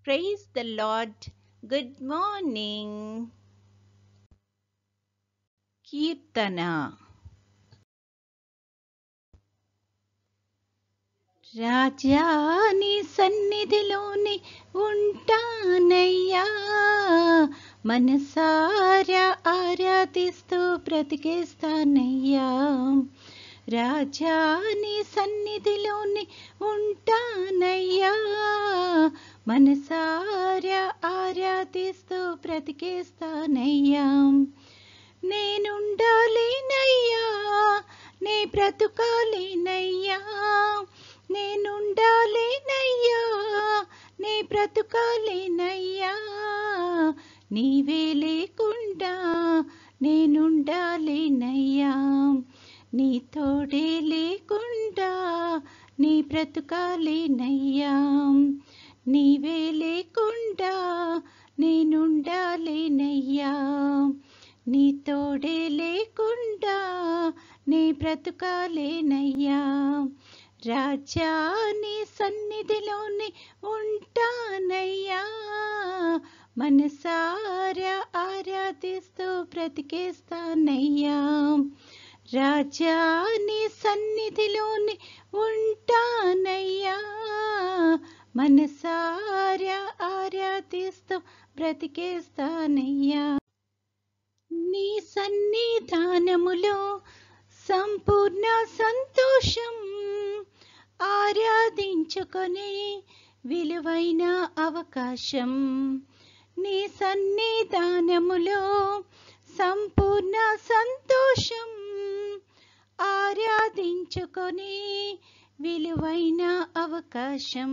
Praise the Lord. Good morning. కీర్తన. రాజా నీ సన్నిధిలోనే ఉంటానయ్యా, మనసారా ఆరాధిస్తూ బ్రతికేస్తానయ్యా. రాజా నీ సన్నిధిలోనే ఉంటానయ్యా, మనసారా ఆరాధిస్తూ బ్రతికేస్తానయ్యా. నేనుండాలేనయ్యా, నే బ్రతుకాలేనయ్యా, నేనుండాలేనయ్యా, నే బ్రతుకాలేనయ్యా. నీవే లేకుండా నేనుండాలేనయ్యా, నీ తోడే లేకుండా నీ బ్రతుకాలేనయ్యా. నీవే లేకుండా నేనుండాలేనయ్యా, నీ తోడే లేకుండా నీ బ్రతుకాలేనయ్యా. రాజా నీ సన్నిధిలోనే ఉంటానయ్యా, మనసారా ఆరాధిస్తూ బ్రతికేస్తానయ్యా. రాజా నీ సన్నిధిలోనే ఉంటానయ్యా, మనసారా ఆరాధిస్తూ బ్రతికేస్తానయ్యా. నీ సన్నిధానములో సంపూర్ణ సంతోషం, ఆరాధించుకొని విలువైన అవకాశం. నీ సన్నిధానములో సంపూర్ణ సంతోషం, ఆరాధించుకొని విలువైన అవకాశం.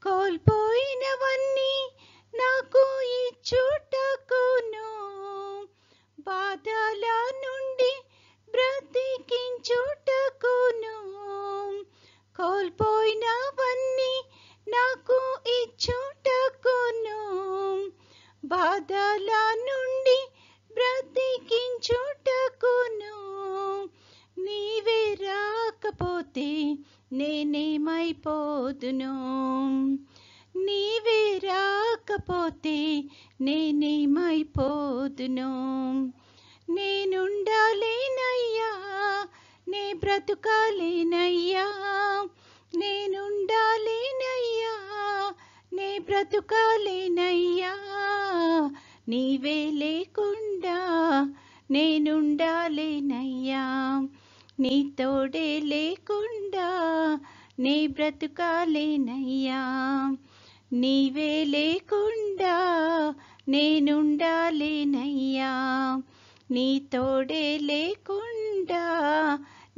కోల్పోయినవన్నీ నాకు ఇచ్చుటకును, బాధల నుండి బ్రతికించుటకును. కోల్పోయినవన్నీ నాకు ఇచ్చుటకును, బాధల నుండి బ్రతికించుటకును. నీవే రాకపోతే నేనేమైపోదును, నీవే రాకపోతే నేనేమైపోదును. నేనుండాలేనయ్యా, నే బ్రతుకాలేనయ్యా, నేనుండాలేనయ్యా, నే బ్రతుకాలేనయ్యా. నీవే లేకుండా నేనుండాలేనయ్యా, నీ తోడే లేకుండా నీ బ్రతుకాలేనయ్యా. నీవే లేకుండా నేనుండాలేనయ్యా, నీ తోడే లేకుండా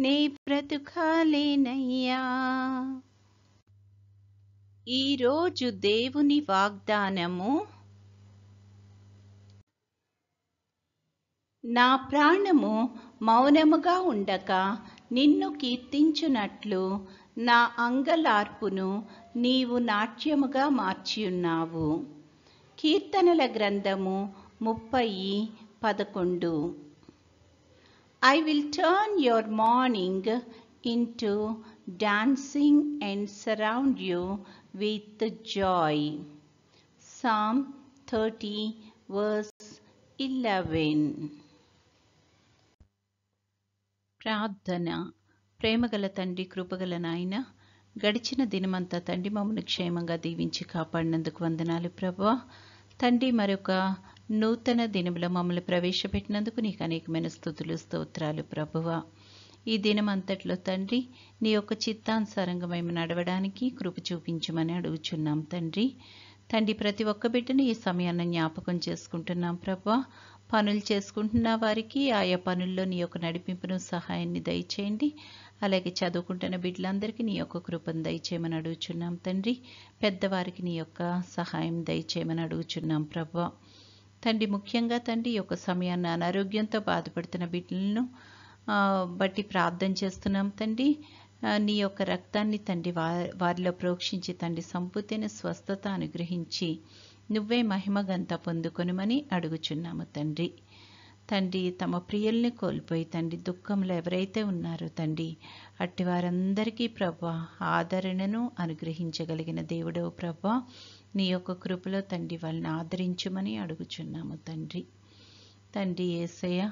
నీ బ్రతుకాలేనయ్యా. ఈరోజు దేవుని వాగ్దానము. నా ప్రాణము మౌనముగా ఉండక నిన్ను కీర్తించునట్లు నా అంగలార్పును నీవు నాట్యముగా మార్చియున్నావు. కీర్తనల గ్రంథము 30:11. I will turn your morning into dancing and surround you with joy. Psalm 30:11. ప్రార్థన. ప్రేమగల తండ్రి, కృపగల నాయన, గడిచిన దినమంతా తండ్రి మమ్మల్ని క్షేమంగా దీవించి కాపాడినందుకు వందనాలు ప్రభువా. తండ్రి, మరొక నూతన దినములో మమ్మల్ని ప్రవేశపెట్టినందుకు నీకు అనేకమైన స్తుతులు, స్తోత్రాలు ప్రభువా. ఈ దినమంతట్లో తండ్రి నీ యొక్క చిత్తానుసారంగా మేము నడవడానికి కృప చూపించమని అడుగుచున్నాం తండ్రి. తండ్రి, ప్రతి ఒక్క బిడ్డను ఈ సమయాన్ని జ్ఞాపకం చేసుకుంటున్నాం ప్రభువా. పనులు చేసుకుంటున్న వారికి ఆయా పనుల్లో నీ యొక్క నడిపింపును, సహాయాన్ని దయచేయండి. అలాగే చదువుకుంటున్న బిడ్డలందరికీ నీ యొక్క కృపను దయచేయమని అడుగుచున్నాం తండ్రి. పెద్దవారికి నీ యొక్క సహాయం దయచేయమని అడుగుచున్నాం ప్రభువా. తండ్రి, ముఖ్యంగా తండ్రి ఈ యొక్క సమయాన్ని అనారోగ్యంతో బాధపడుతున్న బిడ్డలను బట్టి ప్రార్థన చేస్తున్నాం తండ్రి. నీ యొక్క రక్తాన్ని తండ్రి వారిలో ప్రోక్షించి తండ్రి సంపూర్ణ స్వస్థత అనుగ్రహించి నువ్వే మహిమగంతా పొందుకొనుమని అడుగుచున్నాము తండ్రి. తండ్రి, తమ ప్రియుల్ని కోల్పోయి తండ్రి దుఃఖంలో ఎవరైతే ఉన్నారో తండ్రి అట్టి వారందరికీ ప్రభా ఆదరణను అనుగ్రహించగలిగిన దేవుడో ప్రభా. నీ యొక్క కృపలో తండ్రి వాళ్ళని ఆదరించమని అడుగుచున్నాము తండ్రి. తండ్రి యేసయ్య,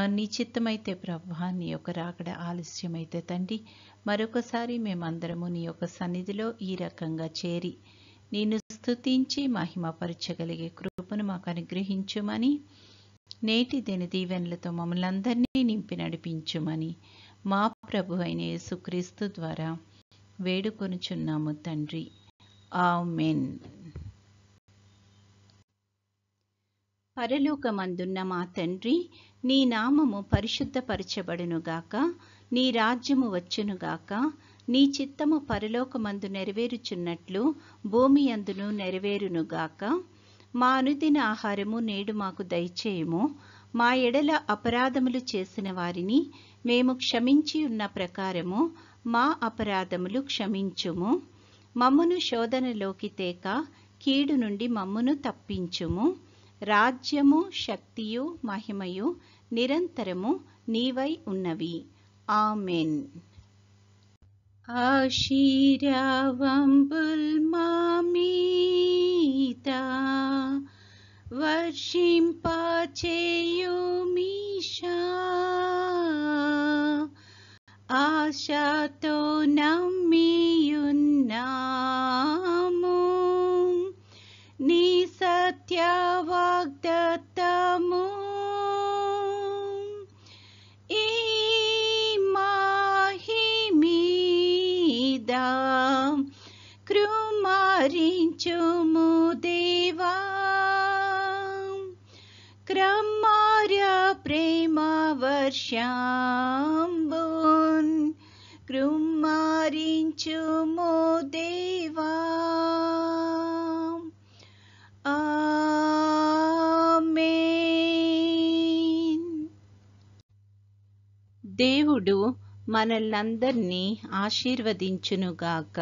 నీ చిత్తమైతే ప్రభా నీ యొక్క రాకడ ఆలస్యమైతే తండ్రి మరొకసారి మేమందరము నీ యొక్క సన్నిధిలో ఈ రకంగా చేరి నిన్ను స్తుతించి మహిమపరచగలిగే కృపను మాకు అనుగ్రహించుమని, నేటి దిన దీవెనలతో మమ్మల్ని అందరినీ నింపి నడిపించుమని మా ప్రభు అయిన యేసుక్రీస్తు ద్వారా వేడుకొనుచున్నాము తండ్రి. ఆమేన్. పరలోకమందున్న మా తండ్రి, నీ నామము పరిశుద్ధపరచబడునుగాక, నీ రాజ్యము వచ్చునుగాక, నీ చిత్తము పరలోకమందు నెరవేరుచున్నట్లు భూమి అందును నెరవేరునుగాక. మా అనుదిన ఆహారము నేడు మాకు దయచేయము. మా ఎడల అపరాధములు చేసిన వారిని మేము క్షమించి ఉన్న ప్రకారము మా అపరాధములు క్షమించుము. మమ్మును శోధనలోకి తేక కీడు నుండి మమ్మును తప్పించుము. రాజ్యము, శక్తియు, మహిమయు నిరంతరము నీవై ఉన్నవి. ఆమెన్. ఆశీర్వాదంబుల్ మా మీద వర్షింపచేయుమీశా, ఆశతో నమ్మియున్నాము నీ సత్య వాగ్దత్తము. ఈ మహిమీద కృమారించుము దేవా, క్రమార్య ప్రేమ వర్షంబున్ కృమారించుము దేవా. ఆమేన్. దేవుడు మనల్నందరినీ ఆశీర్వదించునుగాక.